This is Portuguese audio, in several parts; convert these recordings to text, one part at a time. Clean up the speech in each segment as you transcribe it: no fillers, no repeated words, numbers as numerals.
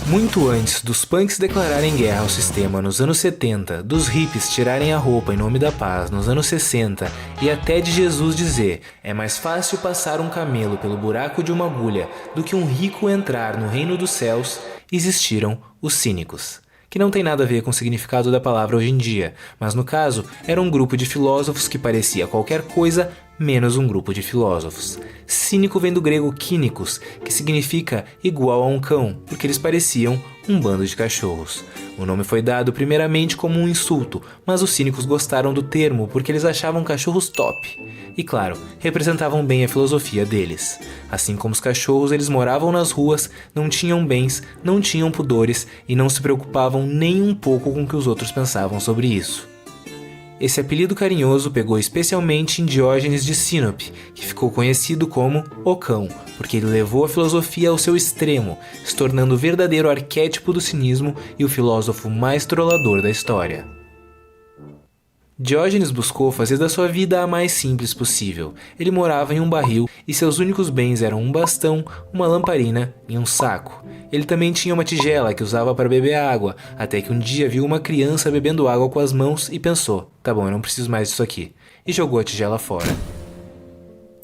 Muito antes dos punks declararem guerra ao sistema nos anos 70, dos hippies tirarem a roupa em nome da paz nos anos 60 e até de Jesus dizer é mais fácil passar um camelo pelo buraco de uma agulha do que um rico entrar no reino dos céus, existiram os cínicos. Que não tem nada a ver com o significado da palavra hoje em dia, mas no caso era um grupo de filósofos que parecia qualquer coisa menos um grupo de filósofos. Cínico vem do grego kínicos, que significa igual a um cão, porque eles pareciam um bando de cachorros. O nome foi dado primeiramente como um insulto, mas os cínicos gostaram do termo porque eles achavam cachorros top. E claro, representavam bem a filosofia deles. Assim como os cachorros, eles moravam nas ruas, não tinham bens, não tinham pudores e não se preocupavam nem um pouco com o que os outros pensavam sobre isso. Esse apelido carinhoso pegou especialmente em Diógenes de Sinope, que ficou conhecido como o Cão, porque ele levou a filosofia ao seu extremo, se tornando o verdadeiro arquétipo do cinismo e o filósofo mais trollador da história. Diógenes buscou fazer da sua vida a mais simples possível. Ele morava em um barril e seus únicos bens eram um bastão, uma lamparina e um saco. Ele também tinha uma tigela que usava para beber água, até que um dia viu uma criança bebendo água com as mãos e pensou, tá bom, eu não preciso mais disso aqui, e jogou a tigela fora.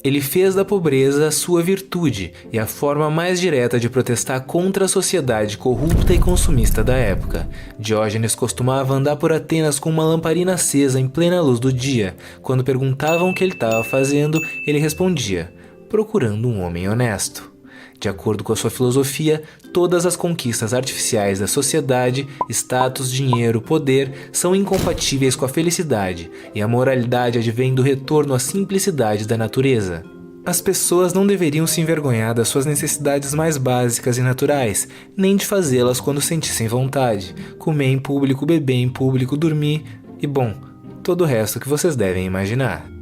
Ele fez da pobreza sua virtude e a forma mais direta de protestar contra a sociedade corrupta e consumista da época. Diógenes costumava andar por Atenas com uma lamparina acesa em plena luz do dia. Quando perguntavam o que ele estava fazendo, ele respondia, procurando um homem honesto. De acordo com a sua filosofia, todas as conquistas artificiais da sociedade, status, dinheiro, poder, são incompatíveis com a felicidade, e a moralidade advém do retorno à simplicidade da natureza. As pessoas não deveriam se envergonhar das suas necessidades mais básicas e naturais, nem de fazê-las quando sentissem vontade, comer em público, beber em público, dormir e, bom, todo o resto que vocês devem imaginar.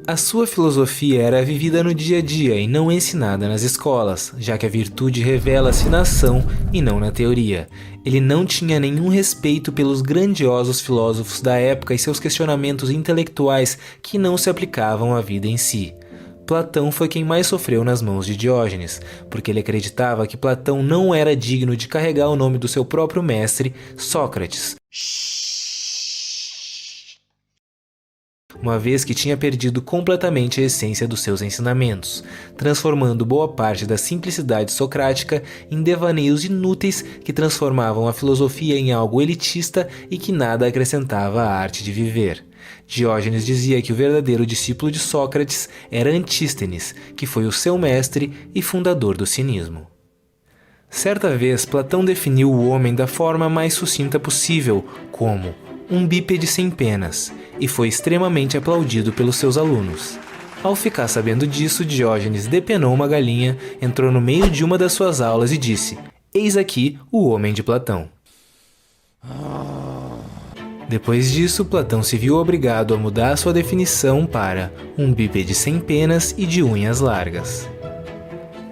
A sua filosofia era vivida no dia a dia e não ensinada nas escolas, já que a virtude revela-se na ação e não na teoria. Ele não tinha nenhum respeito pelos grandiosos filósofos da época e seus questionamentos intelectuais que não se aplicavam à vida em si. Platão foi quem mais sofreu nas mãos de Diógenes, porque ele acreditava que Platão não era digno de carregar o nome do seu próprio mestre, Sócrates, uma vez que tinha perdido completamente a essência dos seus ensinamentos, transformando boa parte da simplicidade socrática em devaneios inúteis que transformavam a filosofia em algo elitista e que nada acrescentava à arte de viver. Diógenes dizia que o verdadeiro discípulo de Sócrates era Antístenes, que foi o seu mestre e fundador do cinismo. Certa vez, Platão definiu o homem da forma mais sucinta possível, como um bípede sem penas, e foi extremamente aplaudido pelos seus alunos. Ao ficar sabendo disso, Diógenes depenou uma galinha, entrou no meio de uma das suas aulas e disse, eis aqui o homem de Platão. Depois disso, Platão se viu obrigado a mudar sua definição para um bípede sem penas e de unhas largas.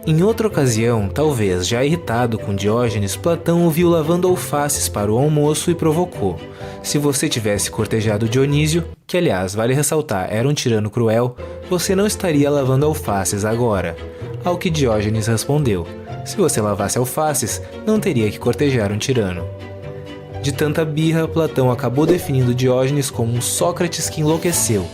Em outra ocasião, talvez já irritado com Diógenes, Platão o viu lavando alfaces para o almoço e provocou. Se você tivesse cortejado Dionísio, que aliás, vale ressaltar, era um tirano cruel, você não estaria lavando alfaces agora. Ao que Diógenes respondeu, se você lavasse alfaces, não teria que cortejar um tirano. De tanta birra, Platão acabou definindo Diógenes como um Sócrates que enlouqueceu.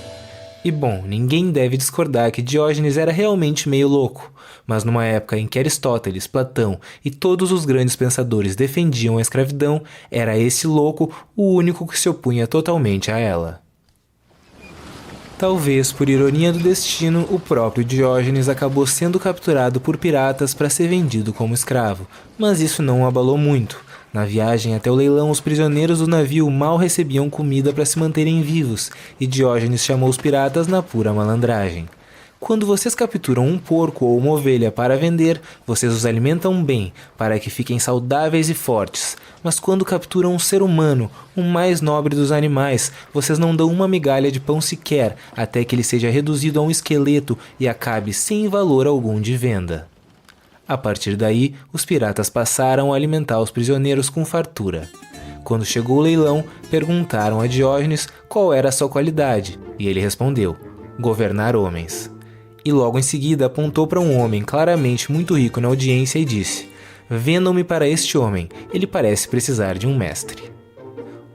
E bom, ninguém deve discordar que Diógenes era realmente meio louco, mas numa época em que Aristóteles, Platão e todos os grandes pensadores defendiam a escravidão, era esse louco o único que se opunha totalmente a ela. Talvez por ironia do destino, o próprio Diógenes acabou sendo capturado por piratas para ser vendido como escravo, mas isso não o abalou muito. Na viagem até o leilão, os prisioneiros do navio mal recebiam comida para se manterem vivos, e Diógenes chamou os piratas na pura malandragem. Quando vocês capturam um porco ou uma ovelha para vender, vocês os alimentam bem, para que fiquem saudáveis e fortes. Mas quando capturam um ser humano, o mais nobre dos animais, vocês não dão uma migalha de pão sequer, até que ele seja reduzido a um esqueleto e acabe sem valor algum de venda. A partir daí, os piratas passaram a alimentar os prisioneiros com fartura. Quando chegou o leilão, perguntaram a Diógenes qual era a sua qualidade, e ele respondeu, governar homens. E logo em seguida apontou para um homem claramente muito rico na audiência e disse, Vendam-me para este homem, ele parece precisar de um mestre.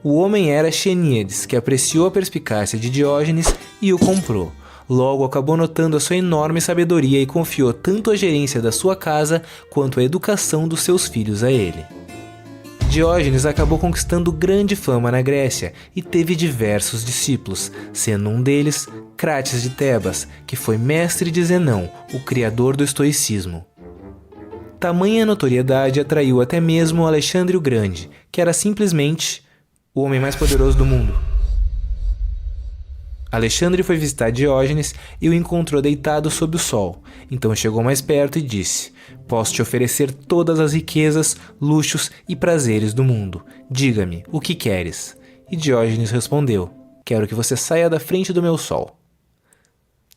O homem era Xeníades, que apreciou a perspicácia de Diógenes e o comprou. Logo acabou notando a sua enorme sabedoria e confiou tanto a gerência da sua casa quanto a educação dos seus filhos a ele. Diógenes acabou conquistando grande fama na Grécia e teve diversos discípulos, sendo um deles Crates de Tebas, que foi mestre de Zenão, o criador do estoicismo. Tamanha notoriedade atraiu até mesmo Alexandre o Grande, que era simplesmente o homem mais poderoso do mundo. Alexandre foi visitar Diógenes e o encontrou deitado sob o sol. Então chegou mais perto e disse: "Posso te oferecer todas as riquezas, luxos e prazeres do mundo. Diga-me, o que queres?" E Diógenes respondeu: "Quero que você saia da frente do meu sol."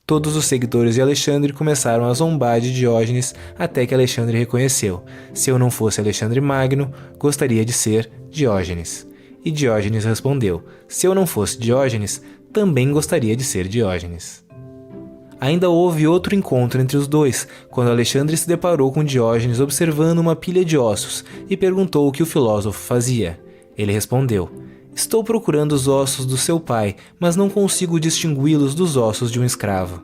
Todos os seguidores de Alexandre começaram a zombar de Diógenes até que Alexandre reconheceu: "Se eu não fosse Alexandre Magno, gostaria de ser Diógenes." E Diógenes respondeu: "Se eu não fosse Diógenes, também gostaria de ser Diógenes." Ainda houve outro encontro entre os dois, quando Alexandre se deparou com Diógenes observando uma pilha de ossos e perguntou o que o filósofo fazia. Ele respondeu: "Estou procurando os ossos do seu pai, mas não consigo distingui-los dos ossos de um escravo."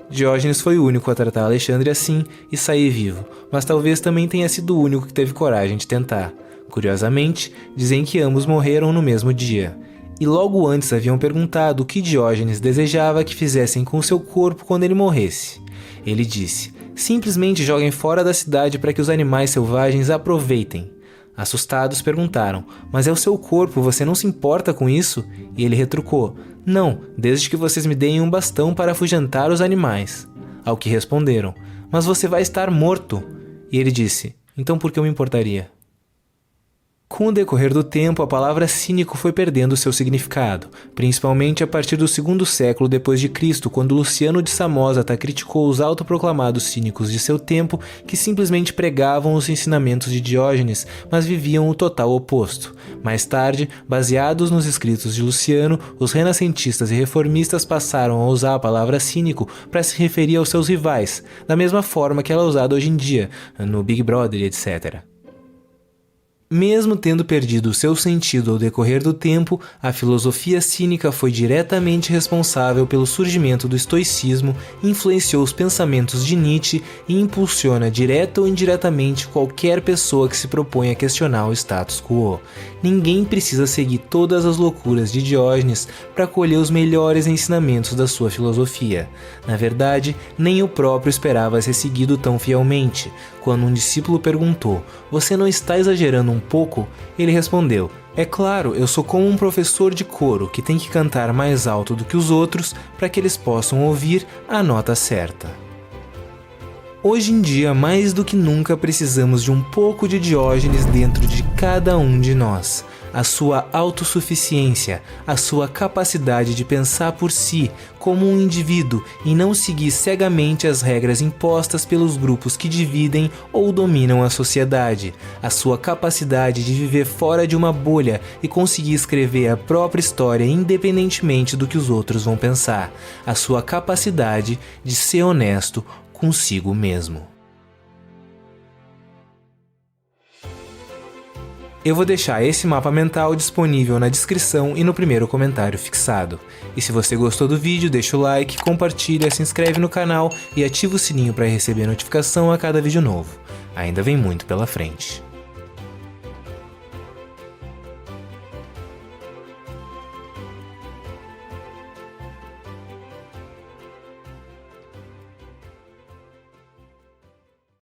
Diógenes foi o único a tratar Alexandre assim e sair vivo, mas talvez também tenha sido o único que teve coragem de tentar. Curiosamente, dizem que ambos morreram no mesmo dia. E logo antes haviam perguntado o que Diógenes desejava que fizessem com seu corpo quando ele morresse. Ele disse: "Simplesmente joguem fora da cidade para que os animais selvagens aproveitem." Assustados perguntaram: "Mas é o seu corpo, você não se importa com isso?" E ele retrucou: "Não, desde que vocês me deem um bastão para afugentar os animais." Ao que responderam: "Mas você vai estar morto." E ele disse: "Então por que eu me importaria?" Com o decorrer do tempo, a palavra cínico foi perdendo seu significado, principalmente a partir do segundo século depois de Cristo, quando Luciano de Samosata criticou os autoproclamados cínicos de seu tempo que simplesmente pregavam os ensinamentos de Diógenes, mas viviam o total oposto. Mais tarde, baseados nos escritos de Luciano, os renascentistas e reformistas passaram a usar a palavra cínico para se referir aos seus rivais, da mesma forma que ela é usada hoje em dia, no Big Brother e etc. Mesmo tendo perdido seu sentido ao decorrer do tempo, a filosofia cínica foi diretamente responsável pelo surgimento do estoicismo, influenciou os pensamentos de Nietzsche e impulsiona direta ou indiretamente qualquer pessoa que se propõe a questionar o status quo. Ninguém precisa seguir todas as loucuras de Diógenes para colher os melhores ensinamentos da sua filosofia. Na verdade, nem o próprio esperava ser seguido tão fielmente. Quando um discípulo perguntou: "Você não está exagerando um pouco?" Ele respondeu: "É claro, eu sou como um professor de coro que tem que cantar mais alto do que os outros para que eles possam ouvir a nota certa." Hoje em dia, mais do que nunca, precisamos de um pouco de Diógenes dentro de cada um de nós. A sua autossuficiência, a sua capacidade de pensar por si como um indivíduo e não seguir cegamente as regras impostas pelos grupos que dividem ou dominam a sociedade, a sua capacidade de viver fora de uma bolha e conseguir escrever a própria história independentemente do que os outros vão pensar, a sua capacidade de ser honesto consigo mesmo. Eu vou deixar esse mapa mental disponível na descrição e no primeiro comentário fixado. E se você gostou do vídeo, deixa o like, compartilha, se inscreve no canal e ativa o sininho para receber notificação a cada vídeo novo. Ainda vem muito pela frente.